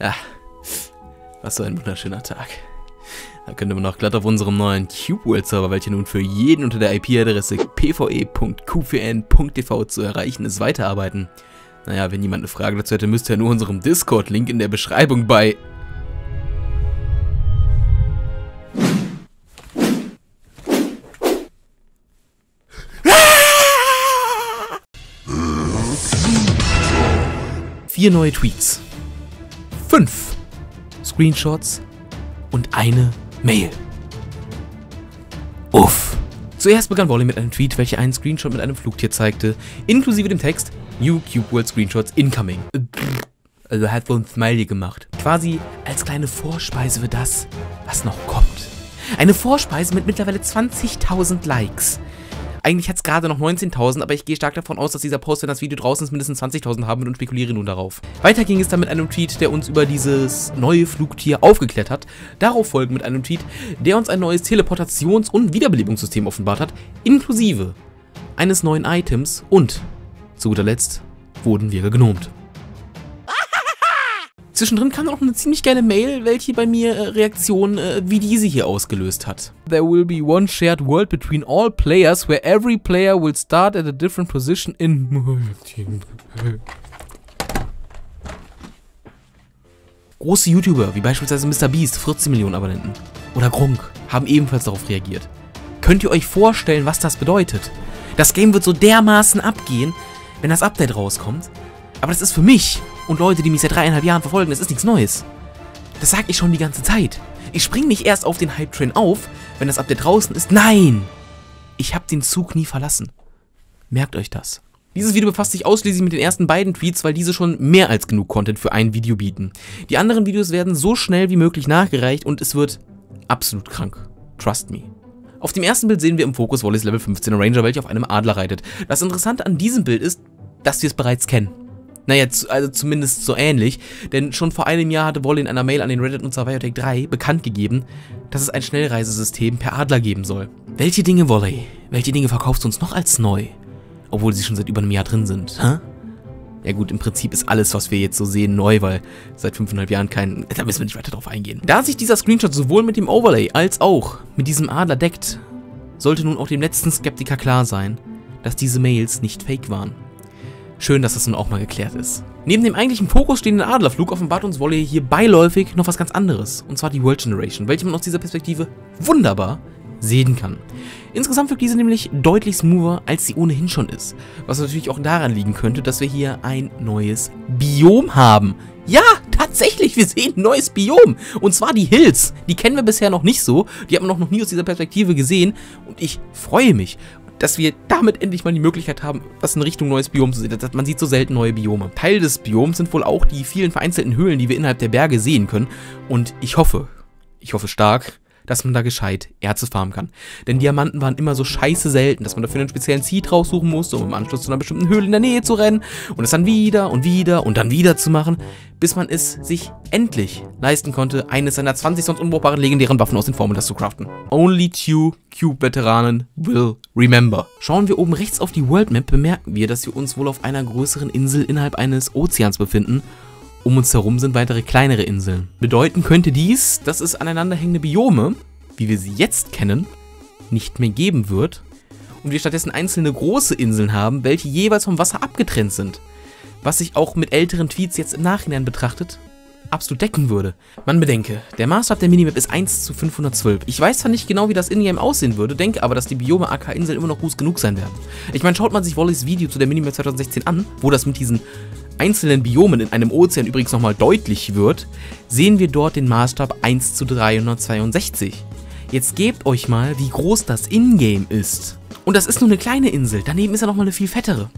Ja, was so ein wunderschöner Tag. Da könnte man auch glatt auf unserem neuen CubeWorld-Server, welcher nun für jeden unter der IP-Adresse pve.qvn.tv zu erreichen ist, weiterarbeiten. Naja, wenn jemand eine Frage dazu hätte, müsste er nur unserem Discord-Link in der Beschreibung bei... Vier neue Tweets, 5 Screenshots und eine Mail. Uff. Zuerst begann Volley mit einem Tweet, welcher einen Screenshot mit einem Flugtier zeigte, inklusive dem Text New CubeWorld Screenshots incoming. Also hat wohl ein Smiley gemacht. Quasi als kleine Vorspeise für das, was noch kommt. Eine Vorspeise mit mittlerweile 20.000 Likes. Eigentlich hat es gerade noch 19.000, aber ich gehe stark davon aus, dass dieser Post, wenn das Video draußen ist, mindestens 20.000 haben wird und spekuliere nun darauf. Weiter ging es dann mit einem Tweet, der uns über dieses neue Flugtier aufgeklärt hat. Darauf folgen mit einem Tweet, der uns ein neues Teleportations- und Wiederbelebungssystem offenbart hat, inklusive eines neuen Items und zu guter Letzt wurden wir gegnomt. Zwischendrin kam noch eine ziemlich geile Mail, welche bei mir Reaktionen wie diese hier ausgelöst hat. There will be one shared world between all players, where every player will start at a different position in... Große YouTuber, wie beispielsweise MrBeast, 14 Millionen Abonnenten, oder Grunk, haben ebenfalls darauf reagiert. Könnt ihr euch vorstellen, was das bedeutet? Das Game wird so dermaßen abgehen, wenn das Update rauskommt. Aber das ist für mich und Leute, die mich seit 3,5 Jahren verfolgen, das ist nichts Neues. Das sage ich schon die ganze Zeit. Ich springe nicht erst auf den Hype-Train auf, wenn das Update draußen ist. Nein! Ich habe den Zug nie verlassen. Merkt euch das. Dieses Video befasst sich ausschließlich mit den ersten beiden Tweets, weil diese schon mehr als genug Content für ein Video bieten. Die anderen Videos werden so schnell wie möglich nachgereicht und es wird absolut krank. Trust me. Auf dem ersten Bild sehen wir im Fokus Volleys Level 15er Ranger, welcher auf einem Adler reitet. Das Interessante an diesem Bild ist, dass wir es bereits kennen. Naja, also zumindest so ähnlich, denn schon vor einem Jahr hatte Volley in einer Mail an den Reddit-Nutzer Biotech3 bekannt gegeben, dass es ein Schnellreisesystem per Adler geben soll. Welche Dinge, Volley? Welche Dinge verkaufst du uns noch als neu? Obwohl sie schon seit über einem Jahr drin sind, hä? Ja gut, im Prinzip ist alles, was wir jetzt so sehen, neu, weil seit 5,5 Jahren da müssen wir nicht weiter drauf eingehen. Da sich dieser Screenshot sowohl mit dem Overlay als auch mit diesem Adler deckt, sollte nun auch dem letzten Skeptiker klar sein, dass diese Mails nicht fake waren. Schön, dass das nun auch mal geklärt ist. Neben dem eigentlichen Fokus stehenden Adlerflug offenbart uns Volley hier beiläufig noch was ganz anderes, und zwar die World Generation, welche man aus dieser Perspektive wunderbar sehen kann. Insgesamt wirkt diese nämlich deutlich smoother, als sie ohnehin schon ist, was natürlich auch daran liegen könnte, dass wir hier ein neues Biom haben. Ja, tatsächlich, wir sehen ein neues Biom, und zwar die Hills. Die kennen wir bisher noch nicht so, die haben wir noch nie aus dieser Perspektive gesehen, und ich freue mich, dass wir damit endlich mal die Möglichkeit haben, was in Richtung neues Biom zu sehen. Man sieht so selten neue Biome. Teil des Bioms sind wohl auch die vielen vereinzelten Höhlen, die wir innerhalb der Berge sehen können. Und ich hoffe stark, dass man da gescheit Erze farmen kann. Denn Diamanten waren immer so scheiße selten, dass man dafür einen speziellen Seed raussuchen musste, um im Anschluss zu einer bestimmten Höhle in der Nähe zu rennen und es dann wieder und wieder und dann wieder zu machen, bis man es sich endlich leisten konnte, eines seiner 20 sonst unbrauchbaren legendären Waffen aus den Formulas zu craften. Only two Cube-Veteranen will remember. Schauen wir oben rechts auf die World Map, bemerken wir, dass wir uns wohl auf einer größeren Insel innerhalb eines Ozeans befinden. Um uns herum sind weitere kleinere Inseln. Bedeuten könnte dies, dass es aneinanderhängende Biome, wie wir sie jetzt kennen, nicht mehr geben wird und wir stattdessen einzelne große Inseln haben, welche jeweils vom Wasser abgetrennt sind. Was sich auch mit älteren Tweets jetzt im Nachhinein betrachtet absolut decken würde. Man bedenke, der Maßstab der Minimap ist 1:512. Ich weiß zwar nicht genau, wie das Ingame aussehen würde, denke aber, dass die Biome AK Inseln immer noch groß genug sein werden. Ich meine, schaut man sich Volleys Video zu der Minimap 2016 an, wo das mit diesen einzelnen Biomen in einem Ozean übrigens nochmal deutlich wird, sehen wir dort den Maßstab 1:362. Jetzt gebt euch mal, wie groß das Ingame ist. Und das ist nur eine kleine Insel, daneben ist ja nochmal eine viel fettere.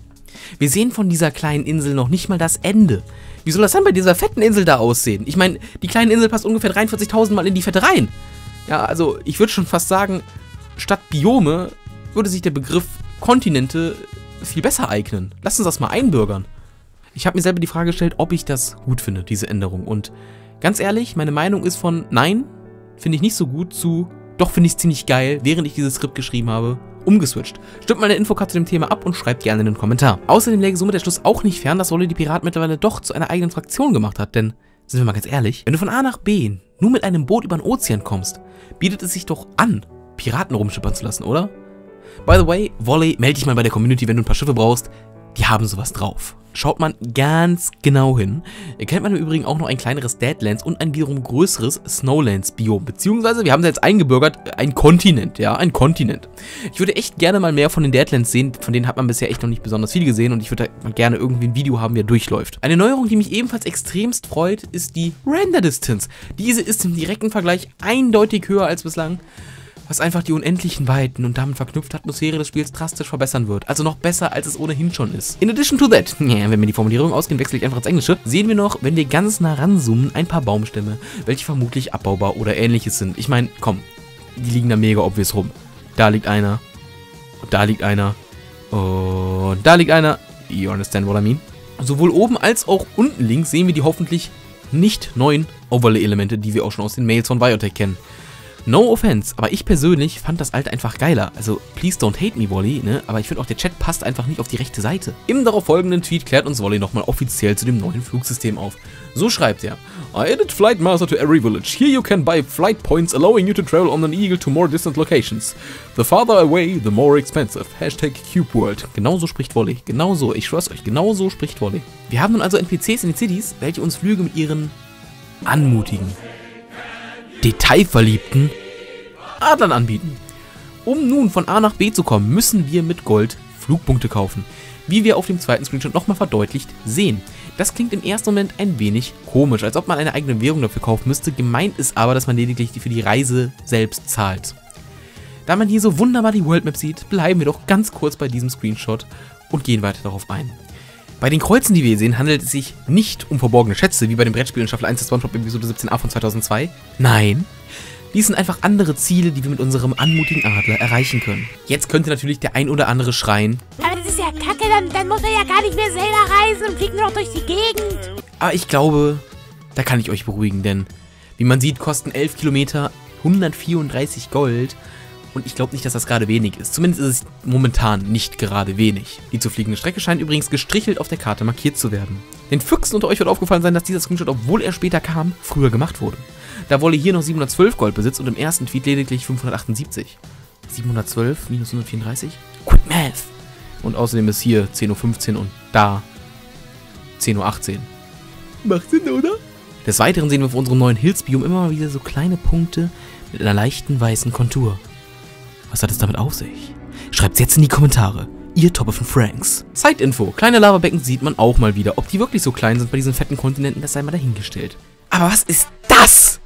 Wir sehen von dieser kleinen Insel noch nicht mal das Ende. Wie soll das dann bei dieser fetten Insel da aussehen? Ich meine, die kleine Insel passt ungefähr 43.000 Mal in die Fette rein. Ja, also ich würde schon fast sagen, statt Biome würde sich der Begriff Kontinente viel besser eignen. Lasst uns das mal einbürgern. Ich habe mir selber die Frage gestellt, ob ich das gut finde, diese Änderung. Und ganz ehrlich, meine Meinung ist von nein, finde ich nicht so gut, zu doch finde ich es ziemlich geil, während ich dieses Skript geschrieben habe, umgeswitcht. Stimmt mal eine Infocard zu dem Thema ab und schreibt gerne in den Kommentar. Außerdem läge somit der Schluss auch nicht fern, dass Volley die Piraten mittlerweile doch zu einer eigenen Fraktion gemacht hat, denn sind wir mal ganz ehrlich, wenn du von A nach B nur mit einem Boot über den Ozean kommst, bietet es sich doch an, Piraten rumschippern zu lassen, oder? By the way, Volley, melde dich mal bei der Community, wenn du ein paar Schiffe brauchst. Die haben sowas drauf. Schaut man ganz genau hin. Erkennt man im Übrigen auch noch ein kleineres Deadlands und ein wiederum größeres Snowlands-Biom. Beziehungsweise, wir haben es jetzt eingebürgert, ein Kontinent, ja, ein Kontinent. Ich würde echt gerne mal mehr von den Deadlands sehen, von denen hat man bisher echt noch nicht besonders viel gesehen und ich würde da gerne irgendwie ein Video haben, wie er durchläuft. Eine Neuerung, die mich ebenfalls extremst freut, ist die Render Distance. Diese ist im direkten Vergleich eindeutig höher als bislang, was einfach die unendlichen Weiten und damit verknüpfte Atmosphäre des Spiels drastisch verbessern wird. Also noch besser, als es ohnehin schon ist. In addition to that, wenn mir die Formulierung ausgehen, wechsle ich einfach ins Englische, sehen wir noch, wenn wir ganz nah ranzoomen, ein paar Baumstämme, welche vermutlich abbaubar oder ähnliches sind. Ich meine, komm, die liegen da mega obvious rum. Da liegt einer, und da liegt einer, und da liegt einer. You understand what I mean? Sowohl oben als auch unten links sehen wir die hoffentlich nicht neuen Overlay-Elemente, die wir auch schon aus den Mails von Biotech kennen. No offense, aber ich persönlich fand das alte einfach geiler. Also, please don't hate me, Volley, ne? Aber ich finde auch, der Chat passt einfach nicht auf die rechte Seite. Im darauf folgenden Tweet klärt uns Volley nochmal offiziell zu dem neuen Flugsystem auf. So schreibt er: I added Flight Master to every village. Here you can buy flight points allowing you to travel on an Eagle to more distant locations. The farther away, the more expensive. Hashtag CubeWorld. Genauso spricht Volley. Genauso, ich schwör's euch, genauso spricht Volley. Wir haben nun also NPCs in den Cities, welche uns Flüge mit ihren anmutigen, detailverliebten Adlern anbieten. Um nun von A nach B zu kommen, müssen wir mit Gold Flugpunkte kaufen, wie wir auf dem zweiten Screenshot nochmal verdeutlicht sehen. Das klingt im ersten Moment ein wenig komisch, als ob man eine eigene Währung dafür kaufen müsste. Gemeint ist aber, dass man lediglich für die Reise selbst zahlt. Da man hier so wunderbar die World Map sieht, bleiben wir doch ganz kurz bei diesem Screenshot und gehen weiter darauf ein. Bei den Kreuzen, die wir hier sehen, handelt es sich nicht um verborgene Schätze, wie bei dem Brettspiel in Staffel 1 des SpongeBob Episode 17a von 2002. Nein, dies sind einfach andere Ziele, die wir mit unserem anmutigen Adler erreichen können. Jetzt könnte natürlich der ein oder andere schreien: Aber das ist ja kacke, dann muss er ja gar nicht mehr selber reisen und fliegt nur noch durch die Gegend. Aber ich glaube, da kann ich euch beruhigen, denn wie man sieht, kosten 11 Kilometer 134 Gold. Und ich glaube nicht, dass das gerade wenig ist. Zumindest ist es momentan nicht gerade wenig. Die zu fliegende Strecke scheint übrigens gestrichelt auf der Karte markiert zu werden. Den Füchsen unter euch wird aufgefallen sein, dass dieser Screenshot, obwohl er später kam, früher gemacht wurde. Da Volley hier noch 712 Gold besitzt und im ersten Tweet lediglich 578. 712 minus 134? Quick Math! Und außerdem ist hier 10:15 Uhr und da 10:18 Uhr. Macht Sinn, oder? Des Weiteren sehen wir auf unserem neuen Hills-Biom immer mal wieder so kleine Punkte mit einer leichten weißen Kontur. Was hat es damit auf sich? Schreibt's jetzt in die Kommentare. Ihr Top of Franks. Side-Info. Kleine Lavabecken sieht man auch mal wieder. Ob die wirklich so klein sind bei diesen fetten Kontinenten, das sei mal dahingestellt. Aber was ist das?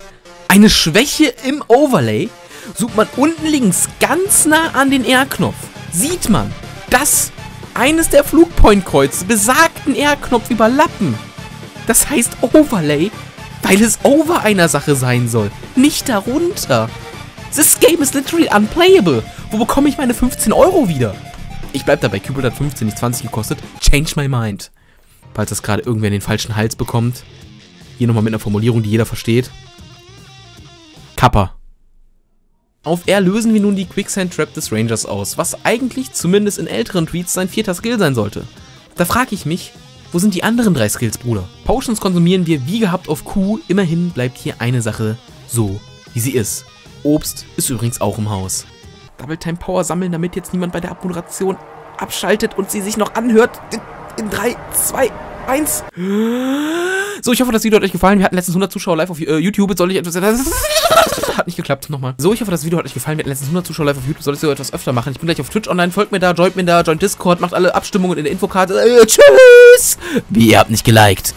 Eine Schwäche im Overlay? Zoomt man unten links ganz nah an den R-Knopf, sieht man, dass eines der Flugpoint-Kreuze besagten R-Knopf überlappen. Das heißt Overlay, weil es over einer Sache sein soll, nicht darunter. This game is literally unplayable. Wo bekomme ich meine 15 Euro wieder? Ich bleib dabei, Cupid hat 15, nicht 20 gekostet. Change my mind. Falls das gerade irgendwer in den falschen Hals bekommt. Hier nochmal mit einer Formulierung, die jeder versteht. Kappa. Auf R lösen wir nun die Quicksand Trap des Rangers aus, was eigentlich zumindest in älteren Tweets sein 4. Skill sein sollte. Da frage ich mich, wo sind die anderen 3 Skills, Bruder? Potions konsumieren wir wie gehabt auf Q, immerhin bleibt hier eine Sache so, wie sie ist. Obst ist übrigens auch im Haus. Double Time Power sammeln, damit jetzt niemand bei der Abmoderation abschaltet und sie sich noch anhört. In 3, 2, 1. So, ich hoffe, das Video hat euch gefallen. Wir hatten letztens 100 Zuschauer live auf YouTube. Soll ich etwas... Hat nicht geklappt. Nochmal. So, ich hoffe, das Video hat euch gefallen. Wir hatten letztens 100 Zuschauer live auf YouTube. Soll ich so etwas öfter machen? Ich bin gleich auf Twitch online. Folgt mir da, joint Discord, macht alle Abstimmungen in der Infokarte. Tschüss! Wie, ihr habt nicht geliked.